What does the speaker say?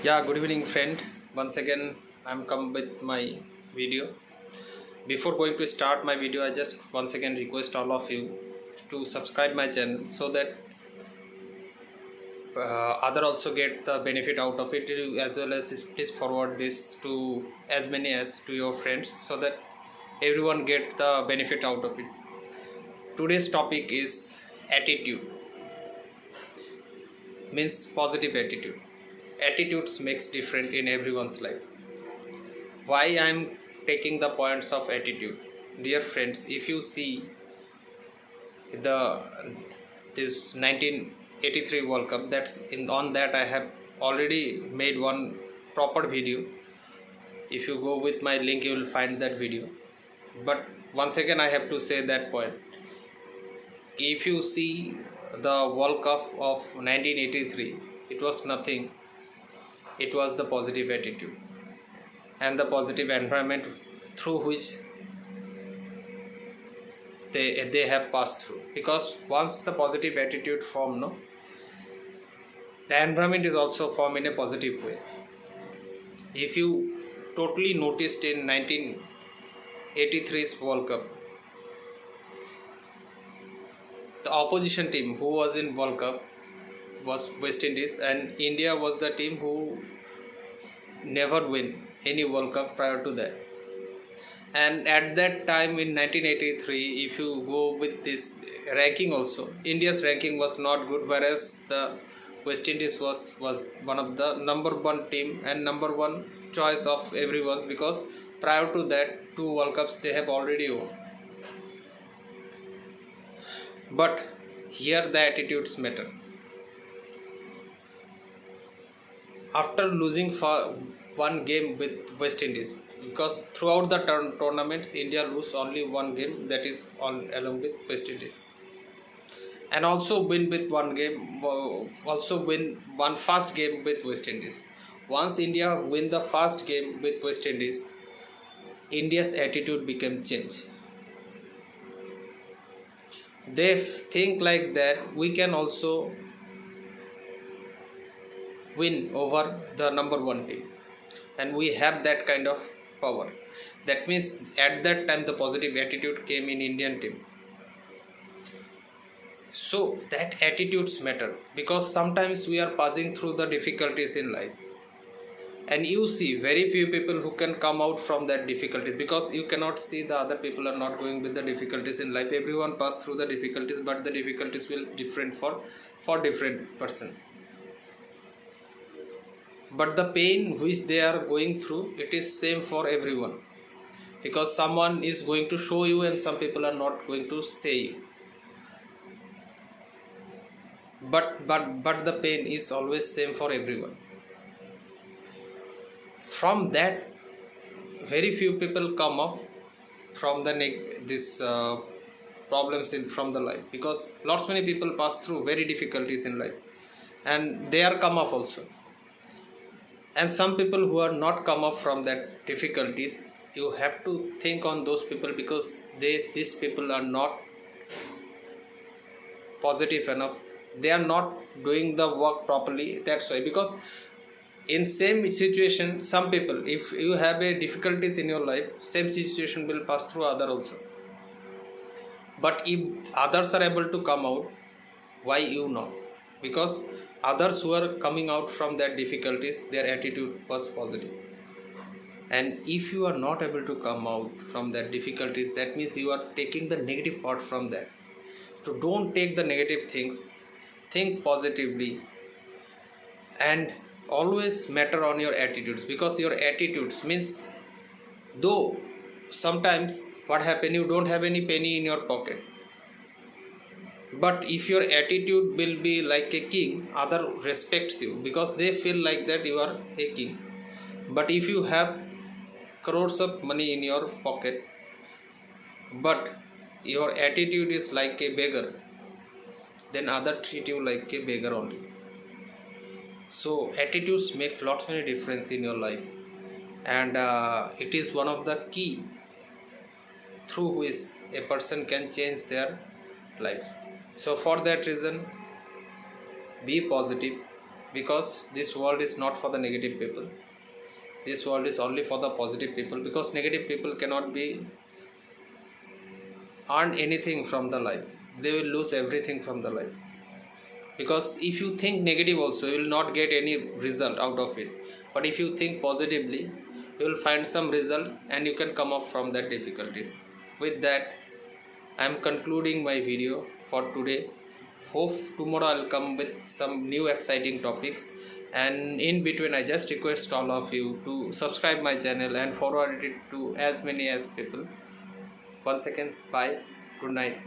Yeah, good evening, friend. Once again, I'm come with my video. Before going to start my video, I just once again request all of you to subscribe my channel so that other also get the benefit out of it, as well as please forward this to as many as to your friends so that everyone get the benefit out of it. Today's topic is attitude, means positive attitude. Attitudes makes different in everyone's life. Why I'm taking the points of attitude, dear friends? If you see the this 1983 World Cup, that's in on that I have already made one proper video. If you go with my link, you will find that video. But once again I have to say that point. If you see the World Cup of 1983, it was nothing. It was the positive attitude and the positive environment through which they have passed through. Because once the positive attitude form, no, the environment is also formed in a positive way. If you totally noticed in 1983's World Cup, the opposition team who was in World Cup was West Indies, and India was the team who never win any World Cup prior to that. And at that time in 1983, if you go with this ranking also, India's ranking was not good, whereas the West Indies was one of the number one team and number one choice of everyone's, because prior to that 2 World Cups they have already won. But here the attitudes matter. After losing for one game with West Indies, because throughout the tournaments India lose only one game, that is along with West Indies, and also win with one game, also win one first game with West Indies. Once India win the first game with West Indies, India's attitude became changed. They think like that we can also win over the number one team, and we have that kind of power. That means at that time the positive attitude came in Indian team. So that attitudes matter, because sometimes we are passing through the difficulties in life, and you see very few people who can come out from that difficulties, because you cannot see the other people are not going with the difficulties in life. Everyone pass through the difficulties, but the difficulties will different for different person. But the pain which they are going through, it is same for everyone, because someone is going to show you and some people are not going to say you. But the pain is always same for everyone. From that, very few people come up from the problems from the life, because lots many people pass through very difficulties in life and they are come up also. And some people who are not come up from that difficulties, you have to think on those people, because these people are not positive enough. They are not doing the work properly. That's why. Because in same situation, some people, if you have a difficulties in your life, same situation will pass through other also. But if others are able to come out, why you not? Because others who are coming out from that difficulties, their attitude was positive. And if you are not able to come out from that difficulties, that means you are taking the negative part from that. So don't take the negative things, think positively, and always matter on your attitudes, because your attitudes means, though sometimes what happen, you don't have any penny in your pocket, but if your attitude will be like a king, other respects you, because they feel like that you are a king. But if you have crores of money in your pocket, but your attitude is like a beggar, then other treat you like a beggar only. So attitudes make lots many difference in your life, and it is one of the key through which a person can change their life. So for that reason, be positive, because this world is not for the negative people. This world is only for the positive people, because negative people cannot be earn anything from the life. They will lose everything from the life, because if you think negative also, you will not get any result out of it. But if you think positively, you will find some result and you can come up from that difficulties. With that, I am concluding my video for today. Hope tomorrow I'll come with some new exciting topics, and in between I just request all of you to subscribe my channel and forward it to as many as people. Once again, bye, good night.